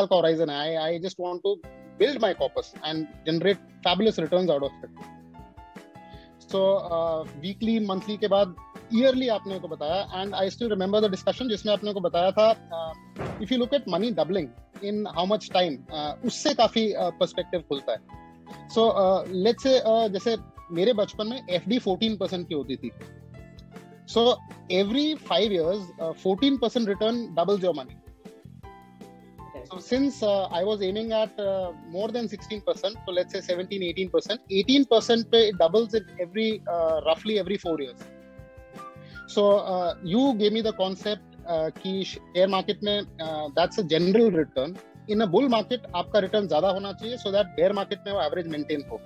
का horizon है. I just want to build my corpus and generate fabulous returns out of it. So weekly, monthly के बाद yearly आपने को बताया, and I still remember the discussion जिसमें आपने को बताया था if you look at money doubling in how much time, उससे काफी perspective खुलता है. So let's say जैसे मेरे बचपन में FD 14% की होती थी. So every 5 years 14% return doubles your money. So since I was aiming at more than 16%, so let's say 17-18%, 18% पे it doubles it every roughly every 4 years. So you gave me the concept कि share market में that's a general return. In a bull market आपका return ज़्यादा होना चाहिए so that bear market में वो average maintain हो.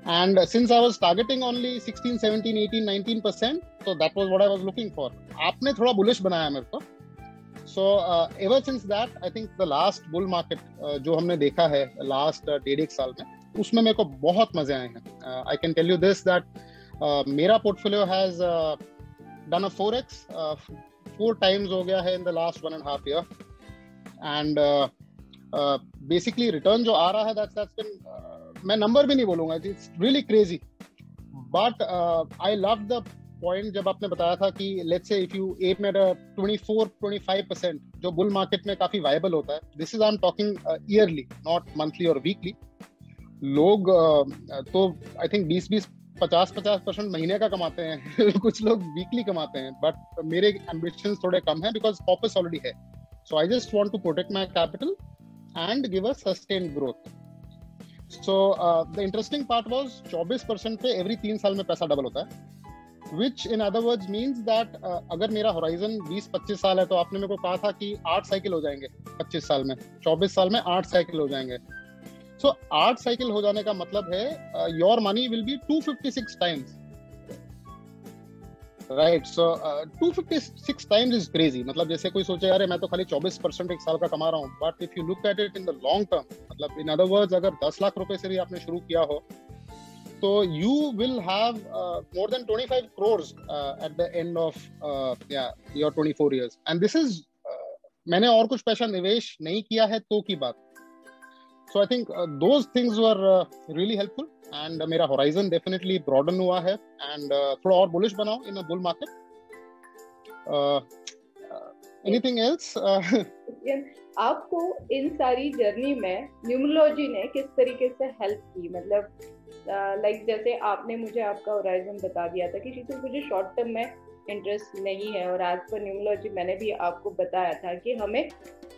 And since I was targeting only 16, 17, 18, 19%, so that was what I was looking for. आपने थोड़ा bullish बनाया मेरे को. So ever since that, I think the last bull market जो हमने देखा है last 1.5 साल में, उसमें मेरे को बहुत मजे आए हैं. I can tell you this that मेरा portfolio has done a 4x, 4 times हो गया है in the last 1.5 year, and basically return जो आ रहा है that's been मैं number भी नहीं बोलूँगा, it's really crazy, but I love the point जब आपने बताया था कि let's say if you aim at a 24-25% जो bull market में काफी viable होता है, this is I'm talking yearly, not monthly or weekly. लोग तो I think 20-50% महीने का कमाते हैं कुछ लोग weekly कमाते हैं, but मेरे ambitions थोड़े कम हैं because corpus already है. So I just want to protect my capital and give a sustained growth. So the interesting part was 24% पे every 3 साल में पैसा डबल होता है, which in other words means that अगर मेरा horizon 20-25 साल है तो आपने मेरे को कहा था कि 8 साइकिल हो जाएंगे 25 साल में, 24 साल में 8 साइकिल हो जाएंगे. So 8 साइकिल हो जाने का मतलब है your money will be 256 times. Right, so 256 times is crazy. मतलब जैसे कोई सोचे अरे मैं तो खाली 24% एक साल का कमा रहा हूँ, but if you look at it in the long term, मतलब in other words अगर 10 लाख रुपए से भी आपने शुरू किया हो, तो you will have more than 25 crores at the end of your 24 years. And this is मैंने और कुछ पैसा निवेश नहीं किया है तो की बात. So I think those things were really helpful, and मेरा horizon definitely broaden हुआ है, and थोड़ा और bullish बनाओ in a bull market. Anything else? आपको इन सारी जर्नी में न्यूमरोलॉजी ने किस तरीके से हेल्प की? मतलब लाइक जैसे आपने मुझे आपका होराइजन बता दिया था कि शीतल मुझे शॉर्ट टर्म में इंटरेस्ट नहीं है, और आज पर न्यूमरोलॉजी मैंने भी आपको बताया था कि हमें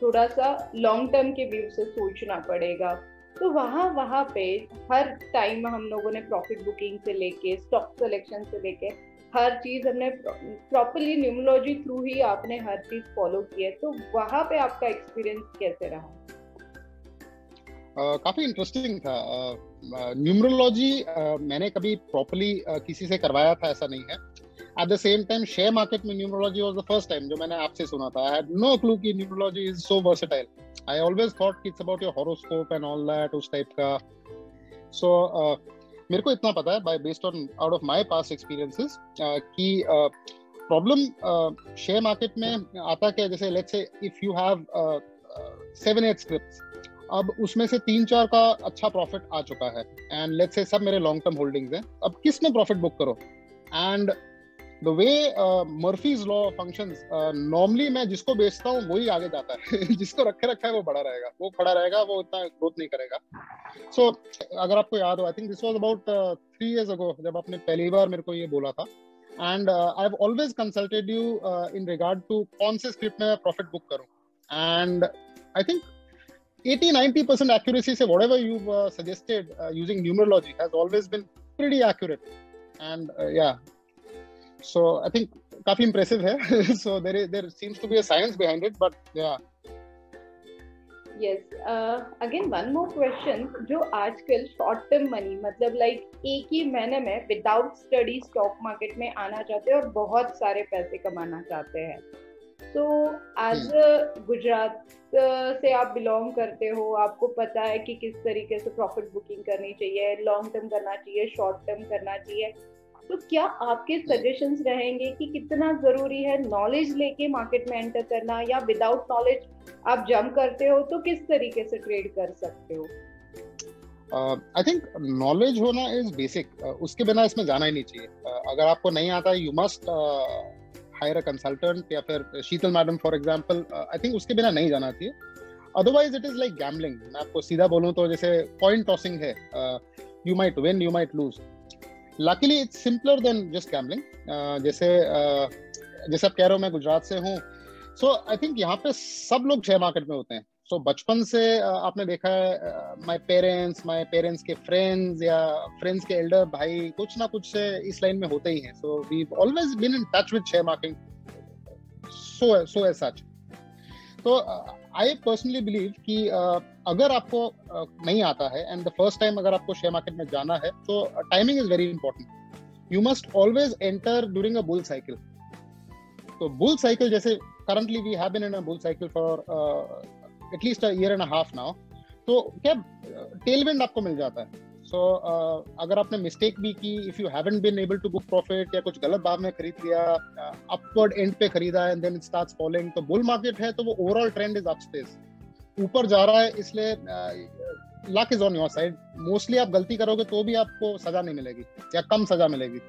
थोड़ा सा लॉन्ग टर्म के व्यू से सोचना पड़ेगा. तो वहाँ पे हर टाइम हम लोगों ने प्रॉफिट बुकिंग से लेके स्टॉक सिलेक्शन से लेके हर चीज हमने प्रॉपर्ली न्यूमरोलॉजी थ्रू ही आपने हर चीज फॉलो की है. तो वहाँ पे आपका एक्सपीरियंस कैसे रहा? काफी इंटरेस्टिंग था. न्यूमरोलॉजी मैंने कभी प्रॉपर्ली किसी से करवाया था ऐसा नहीं है. At the same time, share market में numerology was the first time जो मैंने आपसे सुना था. I had no clue कि numerology is so versatile. I always thought it's about your horoscope and all that उस type का. So मेरे को इतना पता है based on out of my past experiences कि problem share market में आता क्या, जैसे let's say if you have 7-8 scripts, अब उसमें से 3-4 का अच्छा प्रॉफिट आ चुका है, and let's say सब मेरे लॉन्ग टर्म होल्डिंग्स हैं. अब किस में प्रॉफिट बुक करो? And the way Murphy's law functions, normally मैं जिसको बेचता हूँ वही आगे जाता है जिसको रखे रखा है वो बड़ा रहेगा, वो खड़ा रहेगा, वो इतना ग्रोथ नहीं करेगा. So अगर आपको याद हो, I think this was about 3 years ago जब आपने पहली बार मेरे को ये बोला था, and I've always consulted you in regard to कौन से स्क्रिप्ट में प्रॉफिट बुक करूँ, and I think 80-90% accuracy से whatever you've suggested using numerology has always been pretty accurate, and yeah. So I think काफी impressive है. So there seems to be a science behind it, but yeah. Yes. Again one more question. जो आजकल short term money मतलब like एक ही महीने में without study stock market में आना चाहते हैं और बहुत सारे पैसे कमाना चाहते हैं. तो as गुजरात से आप बिलोंग करते हो, आपको पता है कि किस तरीके से प्रॉफिट बुकिंग करनी चाहिए, लॉन्ग टर्म करना चाहिए, शॉर्ट टर्म करना चाहिए. तो क्या आपके सजेशंस रहेंगे कि कितना जरूरी है नॉलेज लेके मार्केट में एंटर करना, या विदाउट नॉलेज आप जंप करते हो तो किस तरीके से ट्रेड कर सकते हो? आई थिंक नॉलेज होना इज बेसिक, उसके बिना इसमें जाना ही नहीं चाहिए। अगर आपको नहीं आता, you must hire a consultant, या फिर Sheetal madam for example, I think उसके बिना नहीं जाना चाहिए। Otherwise it is like gambling. मैं आपको सीधा बोलूं तो जैसे कॉइन टॉसिंग है, you might win, you might lose. Luckily it's simpler than just gambling. जैसे आप कह रहे हो, मैं गुजरात से हूँ, सो आई थिंक यहाँ पे सब लोग शेयर मार्केट में होते हैं। सो बचपन से आपने देखा है, माय पेरेंट्स के फ्रेंड्स या फ्रेंड्स के एल्डर भाई कुछ ना कुछ से इस लाइन में होते ही हैं। So we always been in touch with share market, so as such. तो आई पर्सनली बिलीव कि अगर आपको नहीं आता है एंड द फर्स्ट टाइम अगर आपको शेयर मार्केट में जाना है, तो timing is very important. You must always enter during a bull cycle. तो बुल साइकिल जैसे currently we have been in a bull cycle for at least a year and a half now, तो क्या tell wind आपको मिल जाता है। सो अगर आपने mistake भी की, if you haven't been able to book profit, या कुछ गलत भाव में खरीद लिया, अपवर्ड एंड पे खरीदा and then it starts falling, तो बुल मार्केट है तो वो ओवरऑल ट्रेंड इज अपस्टेज, ऊपर जा रहा है, इसलिए luck is on your side. Mostly आप गलती करोगे तो भी आपको सजा नहीं मिलेगी या कम सजा मिलेगी।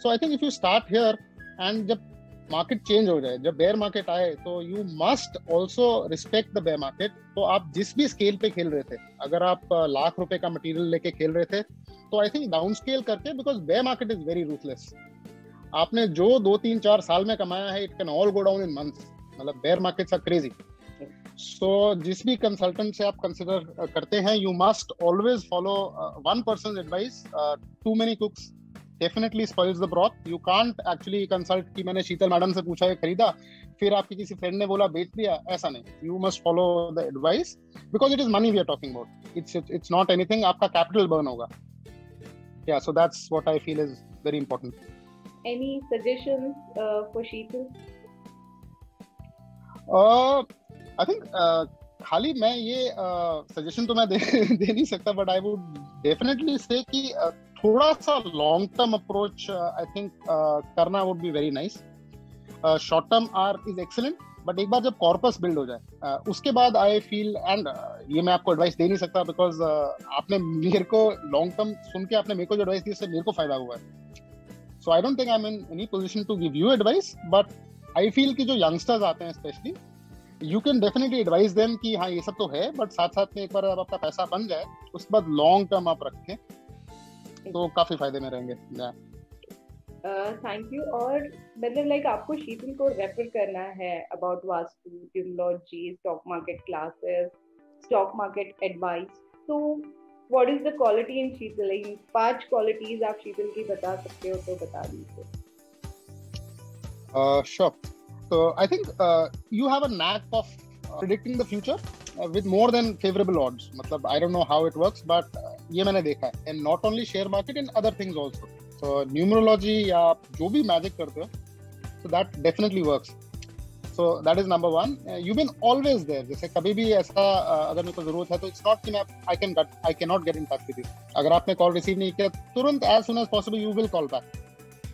So I think if you start here, and जब मार्केट चेंज हो जाए, जब बेयर मार्केट आए, तो you must also respect the bear market. तो आप जिस भी स्केल पे खेल रहे थे, अगर आप लाख रुपए का मटेरियल लेके खेल रहे थे, तो आई थिंक डाउन स्केल करके, because bear market is very ruthless. आपने जो 2-3-4 साल में कमाया है, it can all go down in months. मतलब bear markets are crazy. So जिस भी कंसल्टेंट से आप कंसिडर करते हैं, you must always follow one person advice. Too many cooks definitely spoils the broth. You can't actually consult कि मैंने शीतल madam से पूछा है खरीदा, फिर आपके किसी फ्रेंड ने बोला बेच दिया, ऐसा नहीं। You must follow the advice because it is money we are talking about. It's not anything. आपका capital burn होगा. Yeah, so that's what I feel is very important. Any suggestions for Sheetal? I think खाली मैं ये suggestion तो मैं दे नहीं सकता, but I would definitely से कि थोड़ा सा long term approach I think करना would be very nice. Short term are is excellent, but एक बार जब कॉर्पस बिल्ड हो जाए, उसके बाद आई फील, एंड ये मैं आपको एडवाइस दे नहीं सकता बिकॉज आपने मेरे को लॉन्ग टर्म सुन के आपने मेरे को जो एडवाइस दी उससे मेरे को फायदा हुआ है। So I don't think I am in any position to give you advice, but I feel कि जो यंगस्टर्स आते हैं specially, you can definitely advice them कि हाँ ये सब तो है, बट साथ साथ में एक बार आपका पैसा बन जाए, उसके बाद लॉन्ग टर्म आप रखें तो काफी फायदे में रहेंगे। Thank you. और मतलब लाइक आपको शीतल को रेफर करना है about vastu, numerology, stock market classes, stock market advice, तो what is the quality in Sheetal? 5 qualities आप शीतल की बता सकते हो तो बता दीजिए। Sure. So I think you have a knack of predicting the future with more than favorable odds. मतलब I don't know how it works, but ये मैंने देखा है, and not only share market, in other things also. So numerology या आप जो भी magic करते हो, so that definitely works. So that is number one. You've been always there. जैसे कभी भी ऐसा अगर मेरे को जरूरत है, तो it's not कि मैं I cannot get in touch with you. अगर आपने कॉल रिसीव नहीं किया, तुरंत as soon as possible you will call back.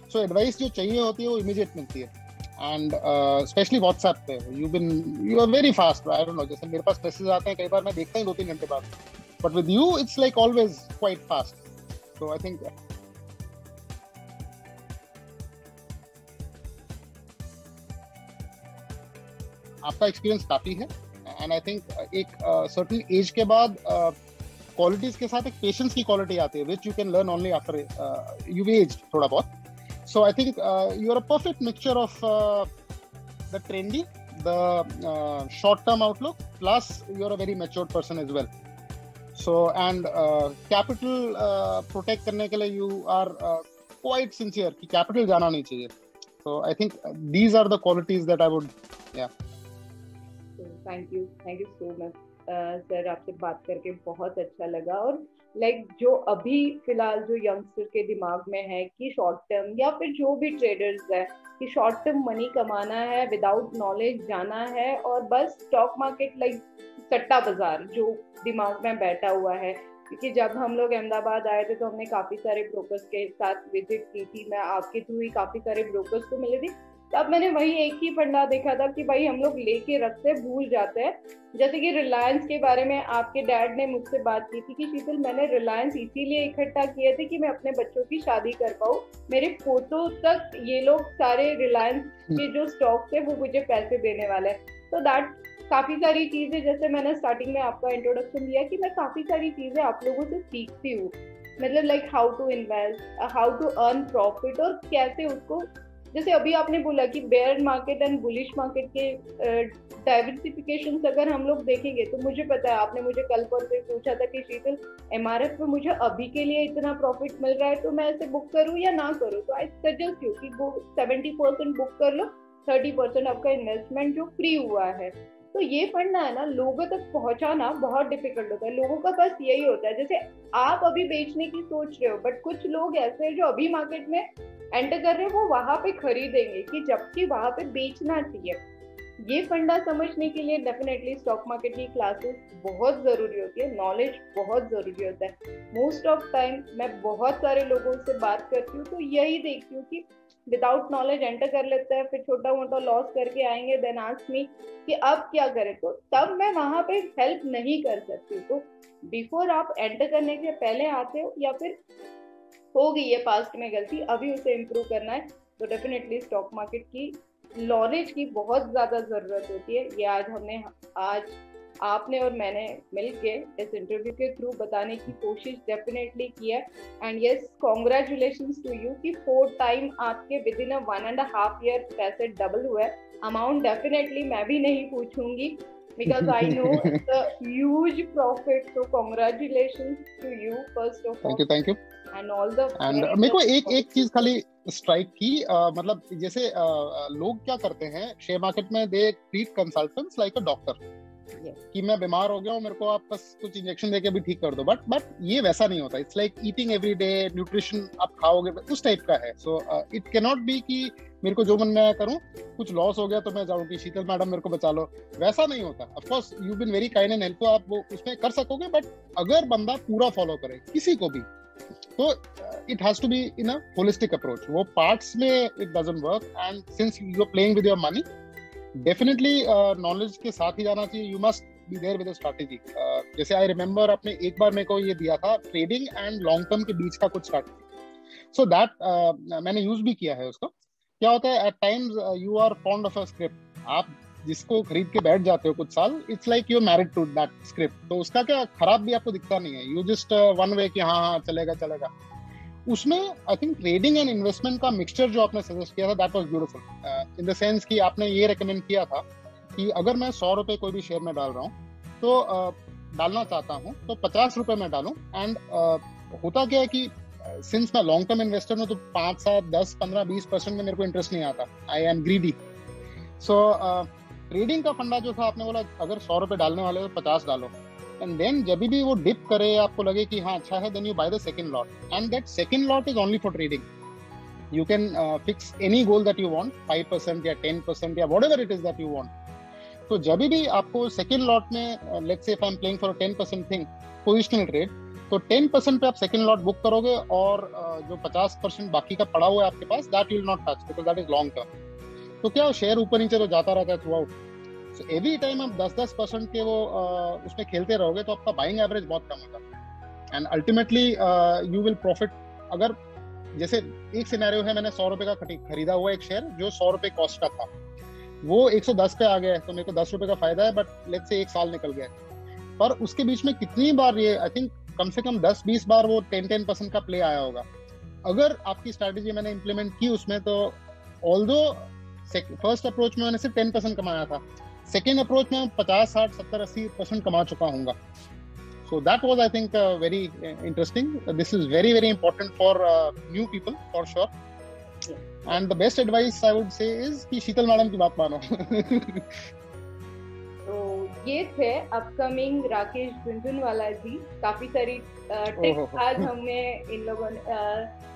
So advice जो चाहिए होती है वो immediate मिलती है। एंड स्पेशली व्हाट्सएप पे you are very fast. I don't know, जैसे मेरे पास मैसेज आते हैं कई बार, मैं देखता हूँ 2-3 घंटे बाद, but with you it's like always quite fast. So I think आपका एक्सपीरियंस काफी है, एंड आई थिंक एक सर्टेन एज के बाद क्वालिटीज के साथ एक पेशेंस की क्वालिटी आती है, which you can learn only after you age थोड़ा बहुत। So I think you are a perfect mixture of the trendy, the short-term outlook, plus you are a very matured person as well. So and capital protect करने के लिए you are quite sincere कि capital जाना नहीं चाहिए. So I think these are the qualities that I would, yeah. So, thank you so much. Sir आपसे बात करके बहुत अच्छा लगा। और लाइक जो अभी फिलहाल जो यंगस्टर के दिमाग में है कि शॉर्ट टर्म, या फिर जो भी ट्रेडर्स है कि शॉर्ट टर्म मनी कमाना है, विदाउट नॉलेज जाना है, और बस स्टॉक मार्केट लाइक सट्टा बाजार जो दिमाग में बैठा हुआ है, क्योंकि जब हम लोग अहमदाबाद आए थे तो हमने काफी सारे ब्रोकर्स के साथ विजिट की थी, मैं आपके थ्रू ही काफी सारे ब्रोकर्स को मिले थे। तब मैंने वही एक ही फंडा देखा था कि भाई हम लोग लेके रखते भूल जाते हैं। जैसे कि रिलायंस के बारे में आपके डैड ने मुझसे बात की थी कि शीतल मैंने रिलायंस इसीलिए इकट्ठा किए थे कि मैं अपने बच्चों की शादी कर पाऊँ, मेरे फोटो तक ये लोग सारे रिलायंस के जो स्टॉक थे वो मुझे पैसे देने वाले हैं। तो दैट काफी सारी चीजें, जैसे मैंने स्टार्टिंग में आपका इंट्रोडक्शन दिया कि मैं काफी सारी चीजें आप लोगों से सीखती हूँ, मतलब like how to invest, how to earn profit, और कैसे उसको, जैसे अभी आपने बोला कि bear market and bullish market के डाइवर्सिफिकेशन अगर हम लोग देखेंगे तो मुझे पता है, आपने मुझे कल परसों पूछा था कि शीतल एमआरएफ में मुझे अभी के लिए इतना प्रॉफिट मिल रहा है तो मैं ऐसे बुक करूं या ना करूं। तो आई सजेस्ट यू कि वो 70% बुक कर लो, 30% आपका इन्वेस्टमेंट जो फ्री हुआ है। तो ये फंड है ना, लोगों तक पहुंचाना बहुत डिफिकल्ट होता है, लोगों का बस यही होता है, जैसे आप अभी बेचने की सोच रहे हो बट कुछ लोग ऐसे हैं जो अभी मार्केट में एंटर कर रहे हैं, वो वहां पे खरीदेंगे कि जबकि वहां पे बेचना चाहिए। ये फंडा समझने के लिए डेफिनेटली स्टॉक मार्केट की क्लासेस बहुत जरूरी होती है, नॉलेज बहुत जरूरी होता है। मोस्ट ऑफ टाइम मैं बहुत सारे लोगों से बात करती हूँ तो यही देखती हूँ कि विदाउट नॉलेज एंटर कर लेते हैं, फिर छोटा मोटा लॉस करके आएंगे, देन आस्क मी कि अब क्या करें, तो तब मैं वहां पे हेल्प नहीं कर सकती। तो बिफोर आप एंटर करने के पहले आते हो या फिर हो गई है पास्ट में गलती, अभी उसे इम्प्रूव करना है, तो डेफिनेटली स्टॉक मार्केट की नॉलेज की बहुत ज्यादा जरूरत होती है। ये आज आपने और मैंने मिलके इस इंटरव्यू के थ्रू बताने की कोशिश डेफिनेटली की है। And yes, congratulations to you कि 4 टाइम आपके विद इन 1.5 ईयर पैसे डबल हुए। अमाउंट डेफिनेटली मैं भी नहीं पूछूंगी because I know it's a huge profit, so congratulations to you first of all. Thank you. And all the and मेरे को एक चीज खाली स्ट्राइक की, मतलब जैसे लोग क्या करते हैं शेयर मार्केट में, they treat consultants like a doctor, कि मैं बीमार हो गया हूँ, मेरे को आप बस कुछ इंजेक्शन देके भी ठीक कर दो, बट ये वैसा नहीं होता। It's like eating every day, nutrition आप खाओगे उस टाइप का है। So it can not be कि मेरे को जो मन में आया करूं, कुछ लॉस हो गया तो मैं जाऊं कि शीतल मैडम मेरे को बचा लो, वैसा नहीं होता। Of course you been very kind and helpful, आप वो उसमें कर सकोगे, बट अगर बंदा पूरा फॉलो करे किसी को भी, तो it has to be in a holistic approach. वो पार्ट्स में it doesn't work, and since you are playing with your money, definitely knowledge के साथ ही जाना चाहिए। You must be there with a strategy. जैसे आई रिमेम्बर आपने एक बार मेरे को ये दिया था, ट्रेडिंग एंड लॉन्ग टर्म के बीच का कुछ स्ट्रैटेजी, सो दैट मैंने यूज भी किया है उसको। क्या होता है, at times you are fond of a script, आप जिसको खरीद के बैठ जाते हो कुछ साल, it's like you are married to that script, तो उसका क्या खराब भी आपको दिखता नहीं है, यू जस्ट वन वे कि हाँ चलेगा चलेगा। उसमें I think trading and investment का मिक्सचर जो आपने सजेस्ट किया था, that was beautiful, in the sense कि आपने ये रेकमेंड किया था कि अगर मैं 100 रुपए कोई भी शेयर में डाल रहा हूँ तो डालना चाहता हूँ तो 50 रुपए में डालूं। एंड होता क्या है कि सिंस मैं लॉन्ग टर्म इन्वेस्टर हूँ तो 5, 7, 10, 15, 20% में मेरे को इंटरेस्ट नहीं आता, I am greedy. So trading का फंडा जो था, आपने बोला अगर 100 रुपए डालने वाले हो तो 50 डालो, एंड देन जब भी वो डिप करे, आपको लगे कि हाँ अच्छा है, then you buy the second lot, and that second lot is only for trading. You can fix any goal that you want, 5% या 10% या whatever it is that you want. तो जब भी आपको सेकंड लॉट में, let's say if I am playing for 10% thing, positional trade, तो 10% पे आप सेकंड लॉट बुक करोगे, और जो 50% बाकी का पड़ा हुआ है आपके पास, that will not touch because that is long term. तो क्या शेयर ऊपर नीचे तो जाता रहता है throughout, so every time आप 10% के वो उसमें खेलते रहोगे तो आपका बाइंग एवरेज बहुत कम होगा, and ultimately you will profit. अगर जैसे एक सिनेरियो है, मैंने 100 रुपए का खरीदा हुआ एक शेयर जो 100 रुपए कॉस्ट का था, वो 110 पे आ गया है, तो मेरे को 10 रुपए का फायदा है, बट लेट्स से 1 साल निकल गया। पर उसके बीच में कितनी बार ये, आई थिंक कम से कम 10-20 बार वो 10% का प्ले आया होगा। अगर आपकी स्ट्रैटेजी मैंने इंप्लीमेंट की उसमें, तो ऑल्दो फर्स्ट अप्रोच में मैंने सिर्फ 10% कमाया था, सेकेंड अप्रोच में 50, 60, 70, 80% कमा चुका हूँगा। So that was, I think, very interesting. This is very, very important for new people, for sure. Yeah. And the best advice I would say is कि शीतल madam की बात मानो। तो ये थे अपकमिंग राकेश झुनझुनवाला जी। काफी सारी टिप्स आज हमने इन लोगों ने,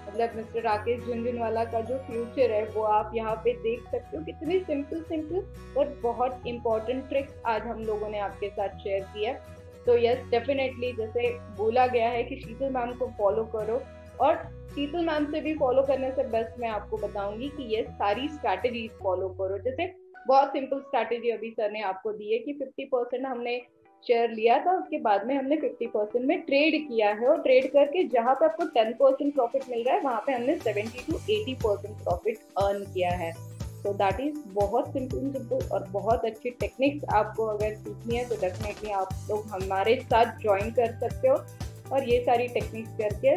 मतलब मिस्टर राकेश झुनझुनवाला का जो फ्यूचर है वो आप यहाँ पे देख सकते हो। कितनी सिंपल और बहुत इम्पोर्टेंट ट्रिक्स आज हम लोगों ने आपके साथ शेयर की है। तो यस डेफिनेटली जैसे बोला गया है कि शीतल मैम को फॉलो करो, और शीतल मैम से भी फॉलो करने से बेस्ट मैं आपको बताऊंगी कि ये सारी स्ट्रैटेजीज फॉलो करो। जैसे बहुत सिंपल स्ट्रैटेजी अभी सर ने आपको दी है कि 50% हमने शेयर लिया था, उसके बाद में हमने 50% में ट्रेड किया है, और ट्रेड करके जहां पे आपको 10% प्रॉफिट मिल रहा है वहां पे हमने 70 to 80% प्रॉफिट अर्न किया है। तो दैट इज बहुत सिंपल और बहुत अच्छी टेक्निक्स आपको अगर सीखनी है तो डेफिनेटली आप लोग हमारे साथ ज्वाइन कर सकते हो, और ये सारी टेक्निक्स करके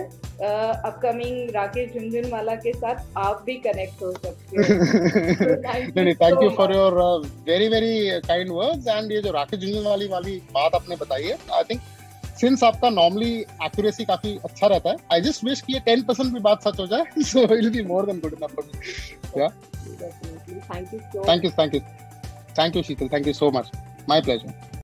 अपकमिंग राकेश झुनझुनवाला के साथ आप भी कनेक्ट हो सकते हो। Thank you for your very very kind words. And ये जो राकेश झुनझुनवाला वाली बात आपने बताई है, आई थिंक सिंस आपका नॉर्मली एक्यूरेसी काफी अच्छा रहता है, आई जस्ट विश कि ये 10% भी बात सच हो जाए, so it will be more than good enough for me. Yeah thank you Sheetal, thank you so much, my pleasure.